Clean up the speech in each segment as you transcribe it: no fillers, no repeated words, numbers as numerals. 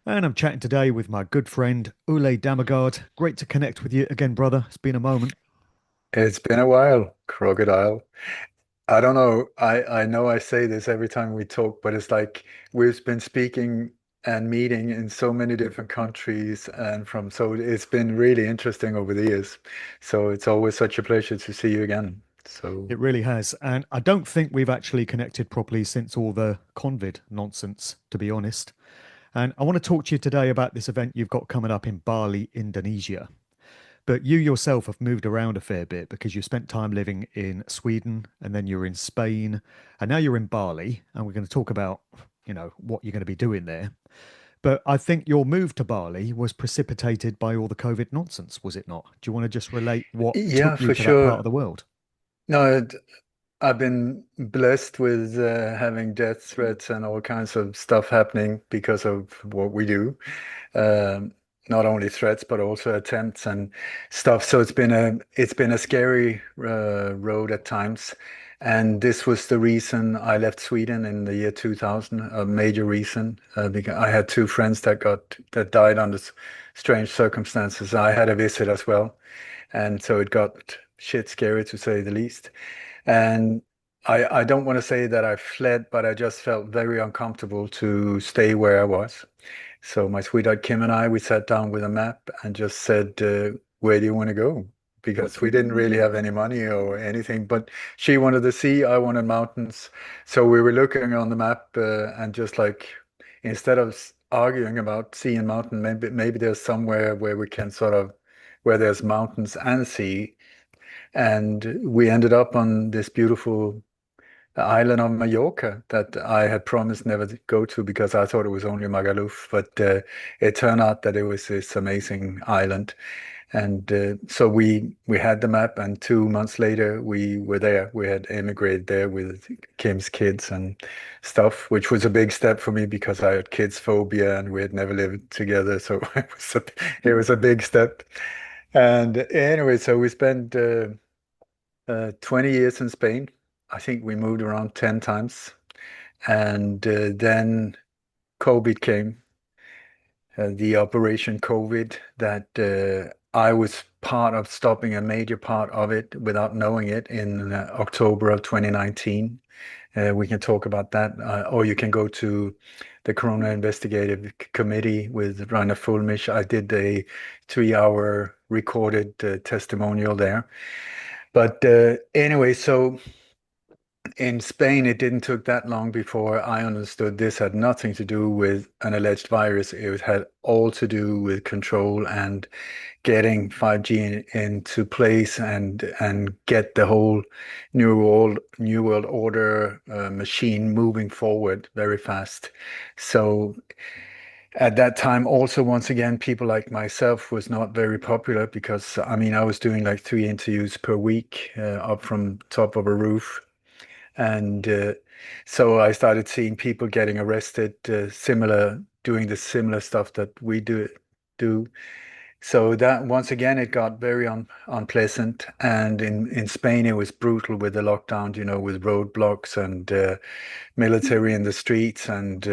And I'm chatting today with my good friend Ole Dammegard. Great to connect with you again, brother. It's been a moment. It's been a while, crocodile. I don't know. I know I say this every time we talk, but it's like we've been speaking and meeting in so many different countries and so it's been really interesting over the years. So it's always such a pleasure to see you again. So It really has. And I don't think we've actually connected properly since all the COVID nonsense, to be honest. And I want to talk to you today about this event you've got coming up in Bali, Indonesia. But you yourself have moved around a fair bit because you spent time living in Sweden and then you're in Spain and now you're in Bali. And we're going to talk about, what you're going to be doing there. But I think your move to Bali was precipitated by all the COVID nonsense, was it not? Do you want to just relate what yeah, took you for to that part of sure. the world? No, I've been blessed with having death threats and all kinds of stuff happening because of what we do. Um, Not only threats, but also attempts and stuff. So it's been a scary road at times. And this was the reason I left Sweden in the year 2000, a major reason, because I had two friends that died under strange circumstances. I had a visit as well, and so it got shit scary to say the least. And I don't want to say that I fled, but I just felt very uncomfortable to stay where I was. So my sweetheart Kim and I, we sat down with a map and just said, where do you want to go? Because we didn't really have any money or anything, but she wanted the sea, I wanted mountains. So we were looking on the map and just like, instead of arguing about sea and mountain, maybe there's somewhere where we can sort of, where there's mountains and sea. And we ended up on this beautiful island of Mallorca that I had promised never to go to because I thought it was only Magaluf, but it turned out that it was this amazing island. And so we had the map, and 2 months later we were there. We had emigrated there with Kim's kids and stuff, which was a big step for me because I had kids phobia and we had never lived together. So it was a big step. And anyway, so we spent 20 years in Spain. I think we moved around 10 times. And then COVID came, the Operation COVID, that I was part of stopping a major part of it without knowing it in October of 2019. We can talk about that, or you can go to the Corona Investigative Committee with Rainer Fulmich. I did a 3-hour recorded testimonial there. But anyway, so in Spain, it didn't took that long before I understood this had nothing to do with an alleged virus. It had all to do with control and getting 5G into place and get the whole new world order machine moving forward very fast. So at that time, also once again, people like myself was not very popular because I mean I was doing like 3 interviews per week up from top of a roof. And so I started seeing people getting arrested, doing the similar stuff that we do. So that once again, it got very unpleasant. And in Spain, it was brutal with the lockdown, with roadblocks and military in the streets and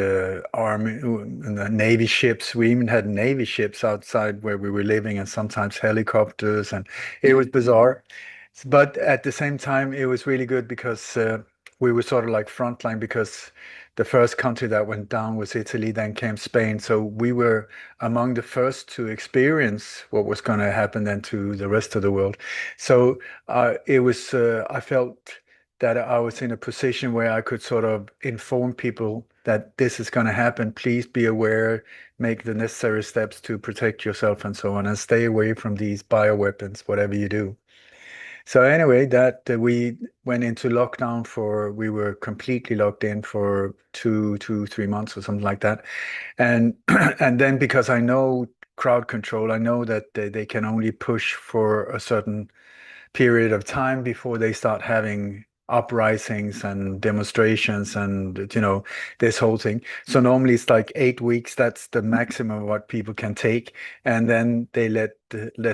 army and the navy ships. We even had navy ships outside where we were living, and sometimes helicopters, and it was bizarre. But at the same time, it was really good because we were sort of like frontline because the first country that went down was Italy, then came Spain. So we were among the first to experience what was going to happen then to the rest of the world. So I felt that I was in a position where I could sort of inform people that this is going to happen. Please be aware, make the necessary steps to protect yourself and so on, and stay away from these bioweapons, whatever you do. So anyway, that we went into lockdown we were completely locked in for 3 months or something like that. And and then because I know crowd control, I know that they can only push for a certain period of time before they start having uprisings and demonstrations and this whole thing. So normally it's like 8 weeks. That's the maximum what people can take, and then they let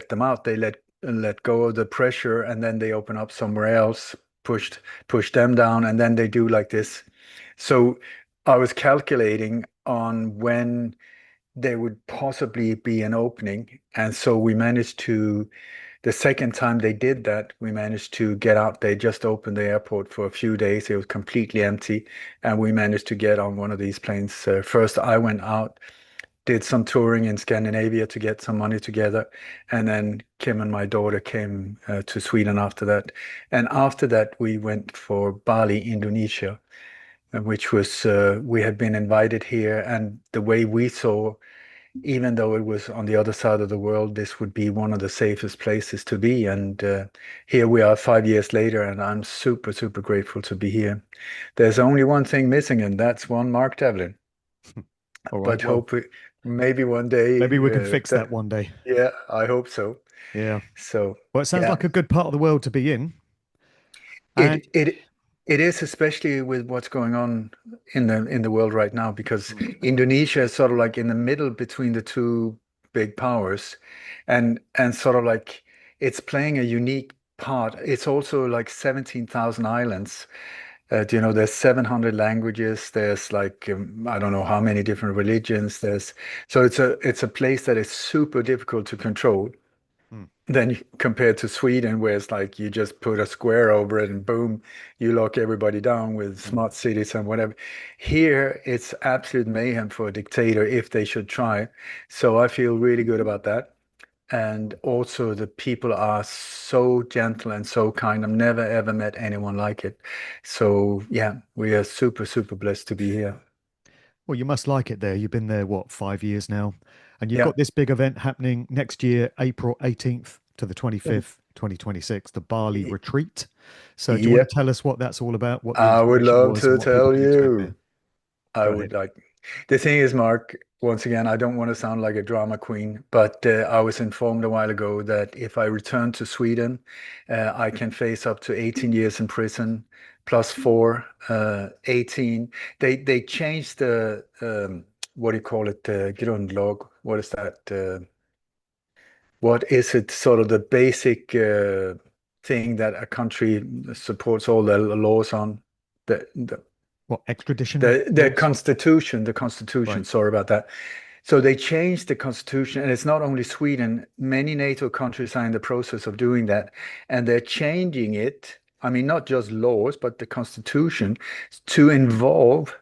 them out. They let go of the pressure, and then they open up somewhere else, push them down, and then they do like this. So I was calculating on when there would possibly be an opening. And so we managed to, the second time they did that, we managed to get out. They just opened the airport for a few days. It was completely empty. And we managed to get on one of these planes. First, I went out, did some touring in Scandinavia to get some money together. And then Kim and my daughter came to Sweden after that. And after that, we went for Bali, Indonesia, which was, we had been invited here. And the way we saw, even though it was on the other side of the world, this would be one of the safest places to be. And here we are 5 years later, and I'm super, super grateful to be here. There's only one thing missing, and that's one Mark Devlin. All right. But Well, hope maybe one day maybe we can fix that, that one day. yeah, I hope so. Yeah. So Well, it sounds yeah, like a good part of the world to be in. And it it it is, especially with what's going on in the world right now, because mm, Indonesia is sort of like in the middle between the two big powers, and sort of like it's playing a unique part. It's also like 17,000 islands. There's 700 languages. There's like I don't know how many different religions. So it's a place that is super difficult to control. mm, Then compared to Sweden, where it's like you just put a square over it and boom, you lock everybody down with mm. smart cities and whatever. Here, it's absolute mayhem for a dictator if they should try. So I feel really good about that. And also, the people are so gentle and so kind. I've never ever met anyone like it. So yeah, we are super, super blessed to be here. Well, you must like it there. You've been there, what, 5 years now? And you've Yeah. got this big event happening next year, April 18th to the 25th, 2026, the Bali retreat. So, do you want Yep. to tell us what that's all about, what the I would inspiration love was, and to what people tell can expect there? you. I Go would ahead. like. The thing is, Mark, once again, I don't want to sound like a drama queen, but I was informed a while ago that if I return to Sweden, I can face up to 18 years in prison, plus four, 18. They changed the, what do you call it, the grundlag. What is that? What is it? Sort of the basic thing that a country supports all their laws on. The What, extradition the laws? Constitution, Right. sorry about that. So they changed the Constitution, and it's not only Sweden, many NATO countries are in the process of doing that, and they're changing it. I mean, not just laws, but the Constitution to involve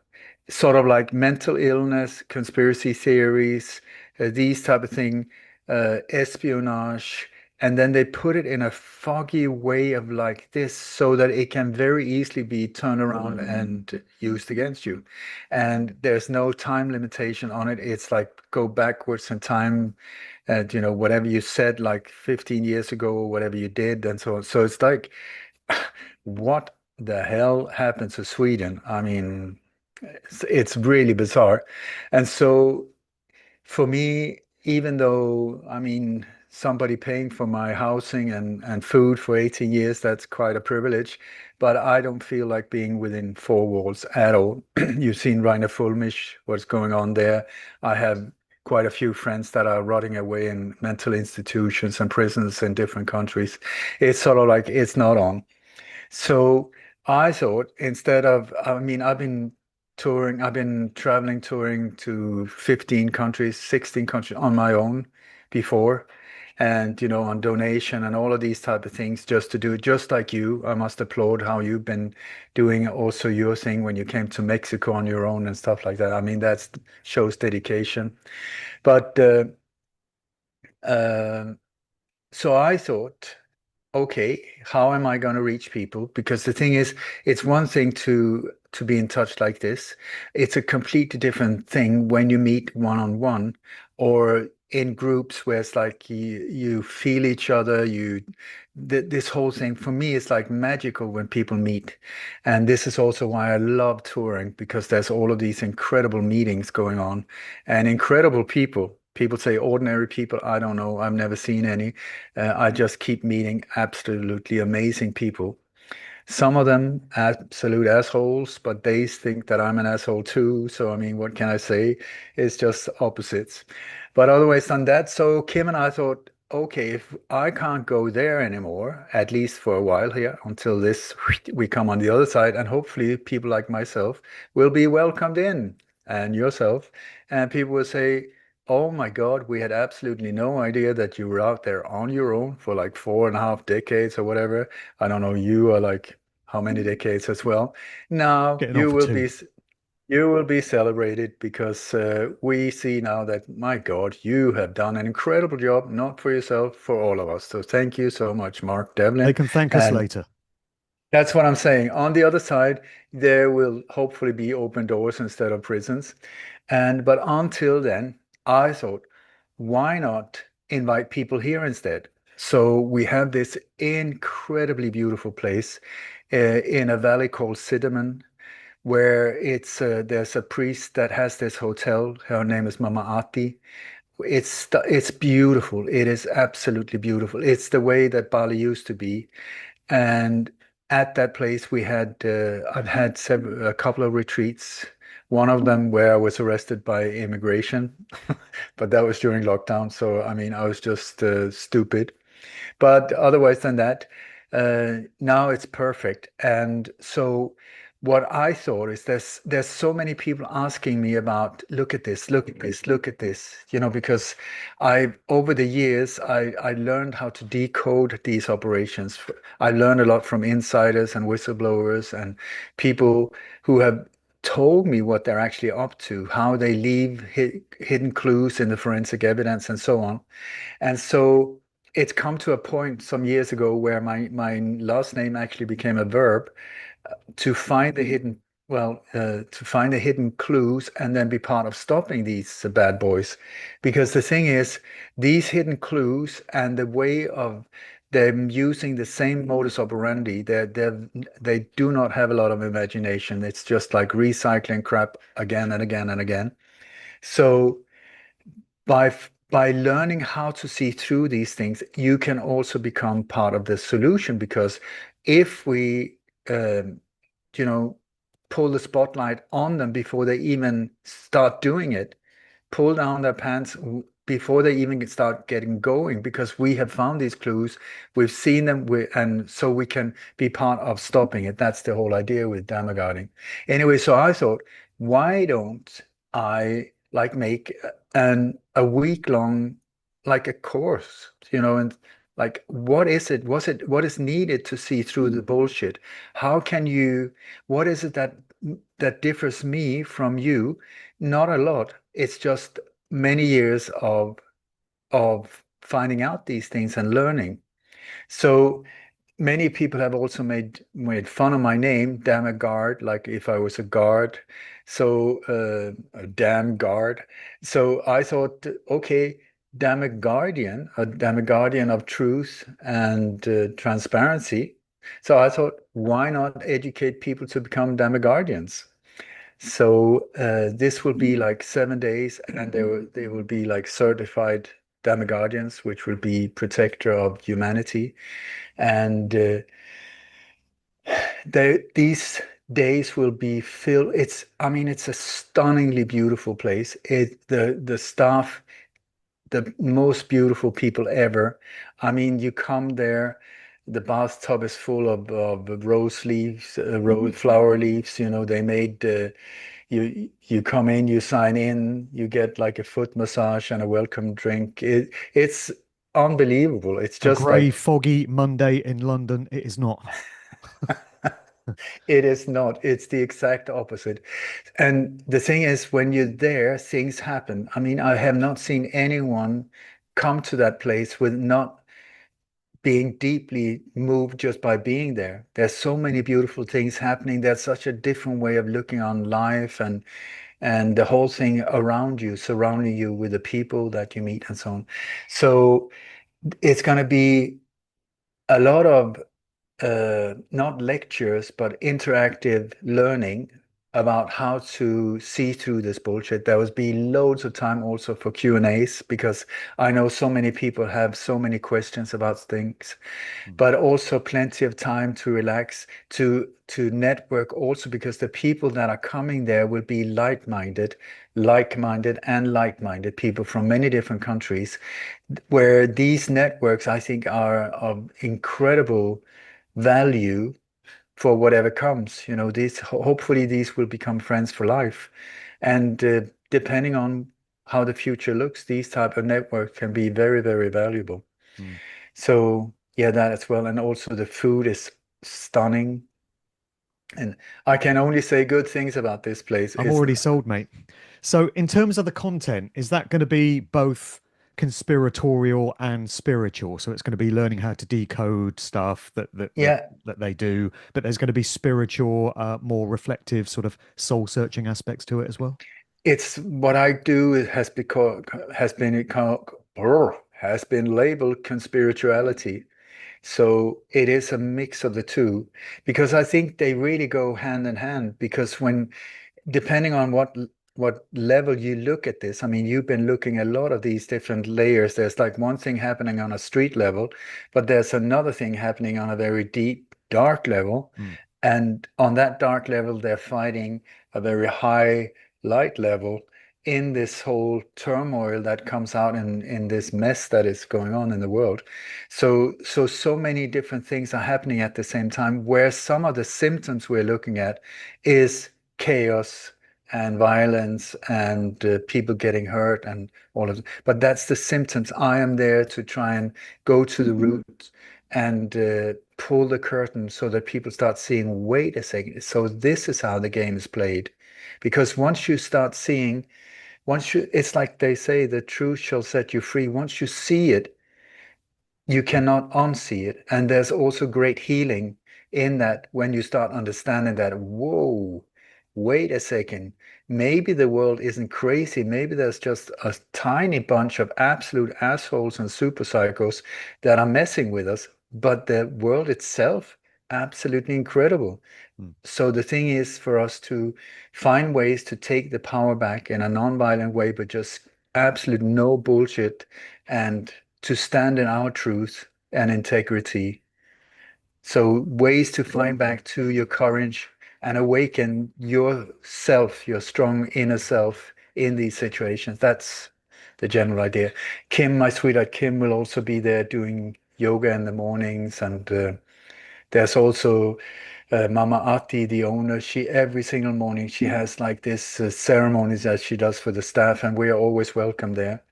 sort of like mental illness, conspiracy theories, these type of thing, espionage, and then they put it in a foggy way of like this so that it can very easily be turned around and used against you. And there's no time limitation on it. It's like go backwards in time and whatever you said like 15 years ago or whatever you did and so on. So it's like what the hell happened to Sweden? I mean, it's really bizarre. And so for me, even though, I mean, somebody paying for my housing and food for 18 years, that's quite a privilege. But I don't feel like being within four walls at all. You've seen Rainer Fulmish, what's going on there. I have quite a few friends that are rotting away in mental institutions and prisons in different countries. It's sort of like it's not on. So I thought instead of, I mean, I've been traveling, touring to 15 countries, 16 countries on my own before, and on donation and all of these type of things just to do it just like you. I must applaud how you've been doing also your thing when you came to Mexico on your own and stuff like that. I mean, that shows dedication. But um so I thought, okay, how am I going to reach people? Because the thing is, it's one thing to be in touch like this. It's a completely different thing when you meet one on one or in groups where it's like you feel each other. This whole thing for me is like magical when people meet, and this is also why I love touring because there's all of these incredible meetings going on, and incredible people. People say ordinary people. I don't know. I've never seen any. I just keep meeting absolutely amazing people. Some of them absolute assholes, but they think that I'm an asshole too. So, I mean, what can I say? It's just opposites. But otherwise than that, so Kim and I thought, okay, if I can't go there anymore, at least for a while here, until this we come on the other side, and hopefully people like myself will be welcomed in and yourself, and people will say, oh my God, we had absolutely no idea that you were out there on your own for like 4.5 decades or whatever. I don't know, you are like how many decades as well. Now Getting on for two. you will be celebrated because we see now that, my God, you have done an incredible job, not for yourself, for all of us. So thank you so much, Mark They Devlin. can thank us And later. that's what I'm saying. On the other side, there will hopefully be open doors instead of prisons. And but until then, I thought, why not invite people here instead? So we have this incredibly beautiful place in a valley called Cinnamon, where there's a priest that has this hotel. Her name is Mama Ati. It's beautiful. It is absolutely beautiful. It's the way that Bali used to be. And at that place, I've had a couple of retreats. One of them where I was arrested by immigration, but that was during lockdown. So, I mean, I was just stupid. But otherwise than that, now it's perfect. And so what I thought is there's so many people asking me about, look at this, look at this, look at this, because I over the years I learned how to decode these operations. I learned a lot from insiders and whistleblowers and people who have told me what they're actually up to, how they leave hidden clues in the forensic evidence and so on. And so it's come to a point some years ago where my last name actually became a verb to find the hidden, to find the hidden clues and then be part of stopping these bad boys. Because the thing is, these hidden clues and the way of them using the same modus operandi, they do not have a lot of imagination. It's just like recycling crap again and again and again. So by learning how to see through these things, you can also become part of the solution because if we, um, you know, pull the spotlight on them before they even start doing it, pull down their pants before they even start getting going, because we have found these clues, we've seen them, and so we can be part of stopping it. That's the whole idea with Damagardian. Anyway, so I thought, why don't I like make a week long like a course, and like what is needed to see through the bullshit? How can you, what is it that differs me from you? Not a lot. It's just many years of finding out these things and learning. So many people have also made fun of my name, Damagard, like if I was a guard. So a damn guard. So I thought, okay, a Damagardian of truth and transparency. So I thought, why not educate people to become Damagardians? So this will be like 7 days, and they will be like certified Damagardians, which will be protector of humanity. And these days will be filled. I mean, it's a stunningly beautiful place. The staff, the most beautiful people ever. I mean, you come there, the bathtub is full of rose leaves, rose flower leaves. They made. You come in, you sign in, you get like a foot massage and a welcome drink. It's unbelievable. It's A just grey, like foggy Monday in London. It is not. it is not. It's the exact opposite. And the thing is, when you're there, things happen. I mean, I have not seen anyone come to that place with not being deeply moved just by being there. There's so many beautiful things happening. There's such a different way of looking on life and the whole thing around you, surrounding you with the people that you meet and so on. So it's going to be a lot of not lectures, but interactive learning about how to see through this bullshit. There will be loads of time also for Q&As because I know so many people have so many questions about things, Mm. but also plenty of time to relax, to network also because the people that are coming there will be like-minded and like-minded people from many different countries, where these networks I think are of incredible value for whatever comes. These hopefully these will become friends for life, and depending on how the future looks, these type of networks can be very, very valuable. Mm. So yeah, that as well. And also the food is stunning. And I can only say good things about this place. I'm It's already sold, mate. So, in terms of the content, is that going to be both conspiratorial and spiritual? So, it's going to be learning how to decode stuff yeah, that they do, but there's going to be spiritual, more reflective, sort of soul-searching aspects to it as well. it's what I do has been labeled conspirituality. So it is a mix of the two because I think they really go hand in hand because when depending on what level you look at this, I mean, you've been looking at a lot of these different layers. There's like one thing happening on a street level, but there's another thing happening on a very deep, dark level. Mm. And on that dark level, they're fighting a very high light level in this whole turmoil that comes out in this mess that is going on in the world. So many different things are happening at the same time, where some of the symptoms we're looking at is chaos and violence and people getting hurt and all of it. But that's the symptoms. I am there to try and go to the root and pull the curtain so that people start seeing, wait a second, so this is how the game is played. Because once you start seeing, it's like they say, the truth shall set you free. Once you see it, you cannot unsee it. And there's also great healing in that when you start understanding that, whoa, wait a second, maybe the world isn't crazy. Maybe there's just a tiny bunch of absolute assholes and super psychos that are messing with us, but the world itself, absolutely incredible. Mm. So the thing is for us to find ways to take the power back in a non-violent way, but just absolute no bullshit and to stand in our truth and integrity. So ways to find back to your courage and awaken yourself, your strong inner self in these situations. That's the general idea. Kim, my sweetheart Kim, will also be there doing yoga in the mornings, and there's also Mama Ati, the owner. She every single morning she has like this ceremonies that she does for the staff, and we are always welcome there.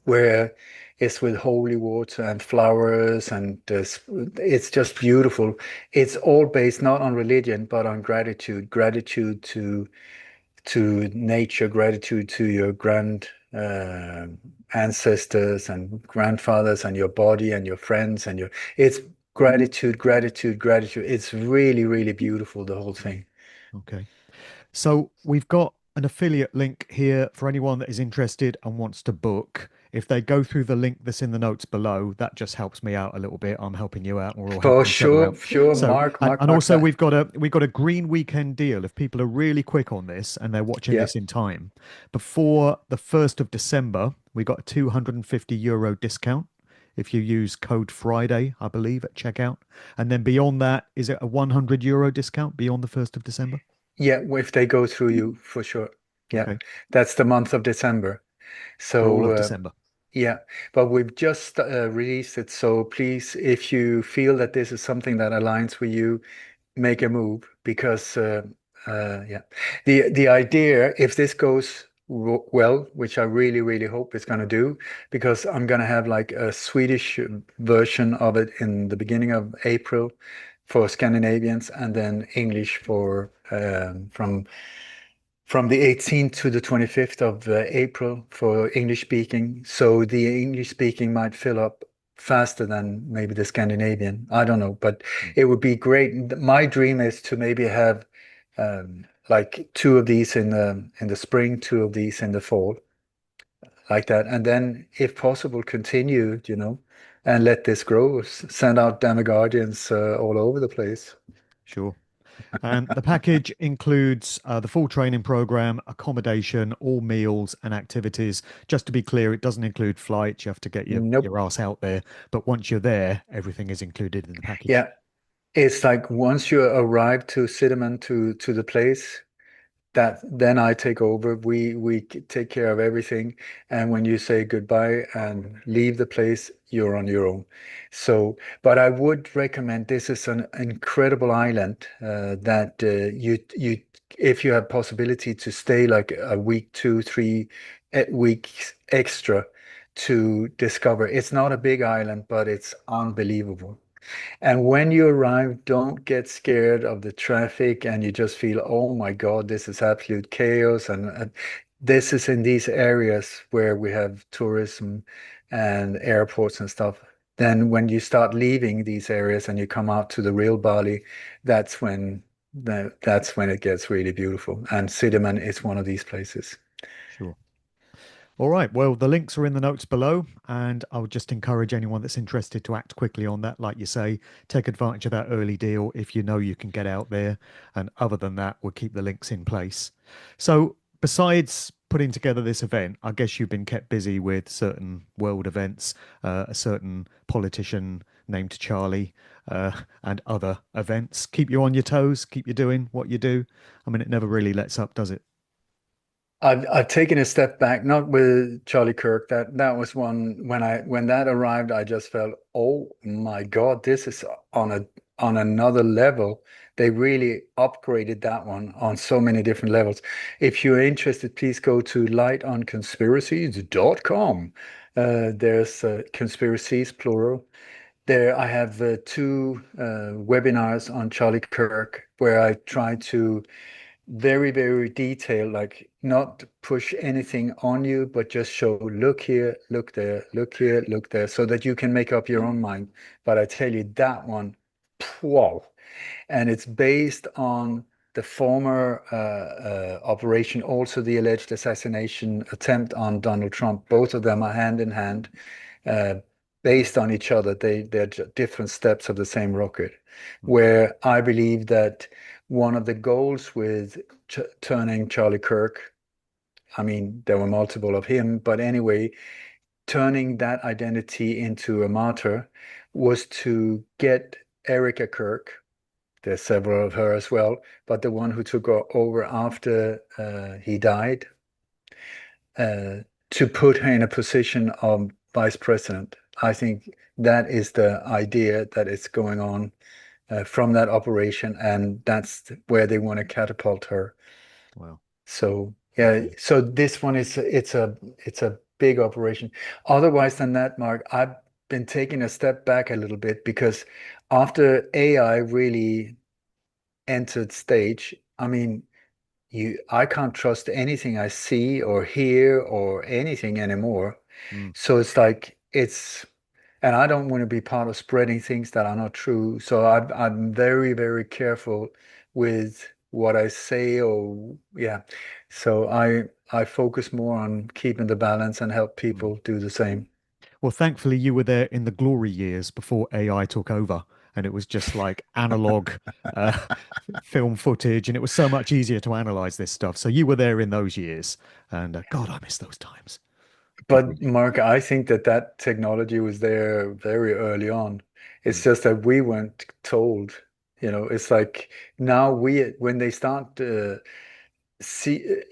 Where it's with holy water and flowers, and it's just beautiful. It's all based not on religion but on gratitude, gratitude to nature, gratitude to your grand ancestors and grandfathers and your body and your friends and your it's gratitude, gratitude, gratitude. It's really, really beautiful, the whole Mm. thing. Okay. So we've got an affiliate link here for anyone that is interested and wants to book. If they go through the link that's in the notes below, that just helps me out a little bit. I'm helping you out, and we're all For helping each other sure, out. sure. So, and Mark also that. we've got a green weekend deal. If people are really quick on this and they're watching Yeah. this in time, before the 1st of December, we got a €250 discount if you use code Friday, I believe, at checkout. And then beyond that, is it a €100 discount beyond the 1st of December? Yeah, if they go through you, for sure. Yeah, Okay. that's the month of December. For all So, of December. yeah, but we've just released it. So please, if you feel that this is something that aligns with you, make a move because, yeah, the idea, if this goes well, which I really, really hope it's going to do, because I'm going to have like a Swedish version of it in the beginning of April for Scandinavians, and then English for from the 18th to the 25th of April for English speaking. So the English speaking might fill up faster than maybe the Scandinavian. I don't know, but Mm. it would be great. My dream is to maybe have like two of these in the spring, two of these in the fall, like that, and then if possible, continue, and let this grow. Send out Damagardians all over the place. Sure. And the package includes the full training program, accommodation, all meals and activities. Just to be clear, it doesn't include flights. You have to get your Nope. ass out there. But once you're there, everything is included in the package. Yeah, it's like once you arrive to Cinnamon to the place, that then I take over. We take care of everything, and when you say goodbye and leave the place, you're on your own. So, but I would recommend this is an incredible island that you if you have possibility to stay like a week, 2, 3 weeks extra to discover. It's not a big island, but it's unbelievable. And when you arrive, don't get scared of the traffic and you just feel, oh my God, this is absolute chaos. And this is in these areas where we have tourism and airports and stuff. Then when you start leaving these areas and you come out to the real Bali, that's when that's when it gets really beautiful. And Cinnamon is one of these places. Sure. All right. Well, the links are in the notes below, and I would just encourage anyone that's interested to act quickly on that. Like you say, take advantage of that early deal if you know you can get out there. And other than that, we'll keep the links in place. So, besides putting together this event, I guess you've been kept busy with certain world events, a certain politician named Charlie, and other events. Keep you on your toes, keep you doing what you do. I mean, it never really lets up, does it? I've taken a step back, not with Charlie Kirk. That was one when that arrived, I just felt, oh my God, this is on another level. They really upgraded that one on so many different levels. If you're interested, please go to lightonconspiracies.com. There's conspiracies plural. There, I have two webinars on Charlie Kirk where I try to very, very detailed, like not push anything on you, but just show, look here, look there, look here, look there, so that you can make up your own mind. But I tell you, that one, wow. And it's based on the former operation, also the alleged assassination attempt on Donald Trump. Both of them are hand in hand, uh, based on each other. They're different steps of the same rocket. Mm. Where I believe that one of the goals with ch turning Charlie Kirk, I mean, there were multiple of him, but anyway, turning that identity into a martyr was to get Erica Kirk. There's several of her as well, but the one who took over after he died, uh, to put her in a position of vice president. I think that is the idea that is going on from that operation, and that's where they want to catapult her. Wow. So yeah, so this one is it's a big operation. Otherwise than that, Mark, I've been taking a step back a little bit because after AI really entered stage, I mean, I can't trust anything I see or hear or anything anymore. Mm. So it's like and I don't want to be part of spreading things that are not true. So I'm very, very careful with what I say or yeah. So I focus more on keeping the balance and help Mm. people do the same. Well, thankfully, you were there in the glory years before AI took over, and it was just like analog uh, film footage, and it was so much easier to analyze this stuff. So you were there in those years, and God, I miss those times. Did But really. Mark, I think that that technology was there very early on. It's Mm. just that we weren't told. It's like now when they start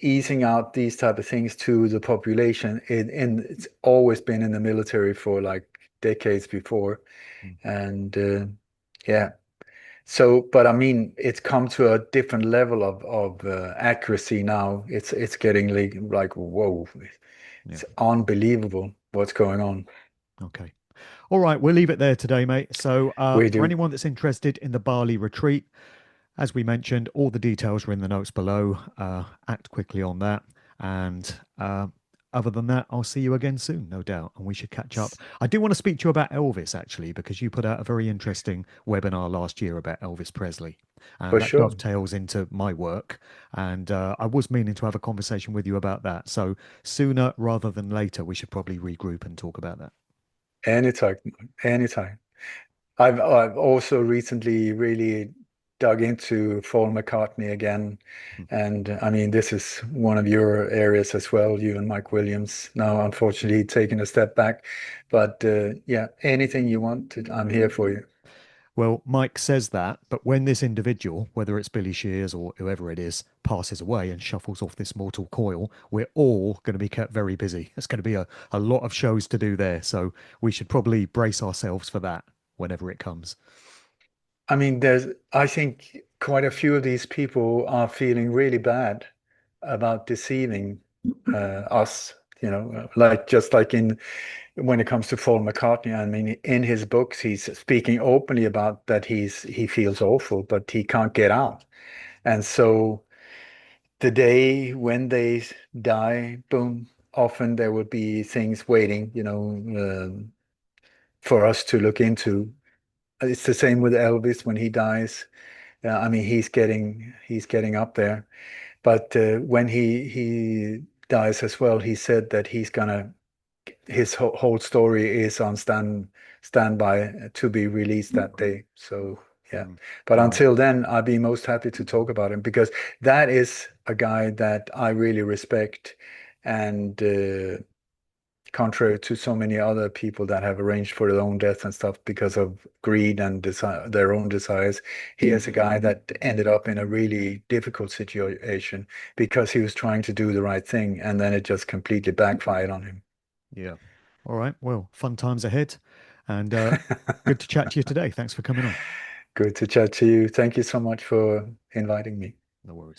easing out these type of things to the population, and it's always been in the military for like decades before. Mm. And yeah, so, but I mean, it's come to a different level of accuracy now. It's getting like whoa, Yeah. it's unbelievable what's going on. Okay. All right, we'll leave it there today, mate. So, We for do, anyone that's interested in the Bali retreat, as we mentioned, all the details are in the notes below. Act quickly on that. And other than that, I'll see you again soon, no doubt. And we should catch up. I do want to speak to you about Elvis, actually, because you put out a very interesting webinar last year about Elvis Presley. for And that sure. dovetails into my work. And I was meaning to have a conversation with you about that. So, sooner rather than later, we should probably regroup and talk about that. Anytime, anytime. I've also recently really dug into Paul McCartney again. And I mean, this is one of your areas as well, you and Mike Williams. Now, unfortunately, taking a step back. But yeah, anything you want, I'm here for you. Well, Mike says that, but when this individual, whether it's Billy Shears or whoever it is, passes away and shuffles off this mortal coil, we're all going to be kept very busy. It's going to be a lot of shows to do there. So we should probably brace ourselves for that whenever it comes. I mean, I think quite a few of these people are feeling really bad about deceiving us, like just like in when it comes to Paul McCartney. I mean, in his books, he's speaking openly about that he feels awful, but he can't get out. And so the day when they die, boom, often there will be things waiting, for us to look into. It's the same with Elvis when he dies. I mean, he's getting up there. But when he dies as well, he said that his whole story is on standby to be released that day. So yeah. Mm. But Right. until then, I'd be most happy to talk about him because that is a guy that I really respect. And contrary to so many other people that have arranged for their own death and stuff because of greed and desire, their own desires, he is a guy that ended up in a really difficult situation because he was trying to do the right thing and then it just completely backfired on him. Yeah. All right. Well, fun times ahead. And good to chat to you today. Thanks for coming on. Good to chat to you. Thank you so much for inviting me. No worries.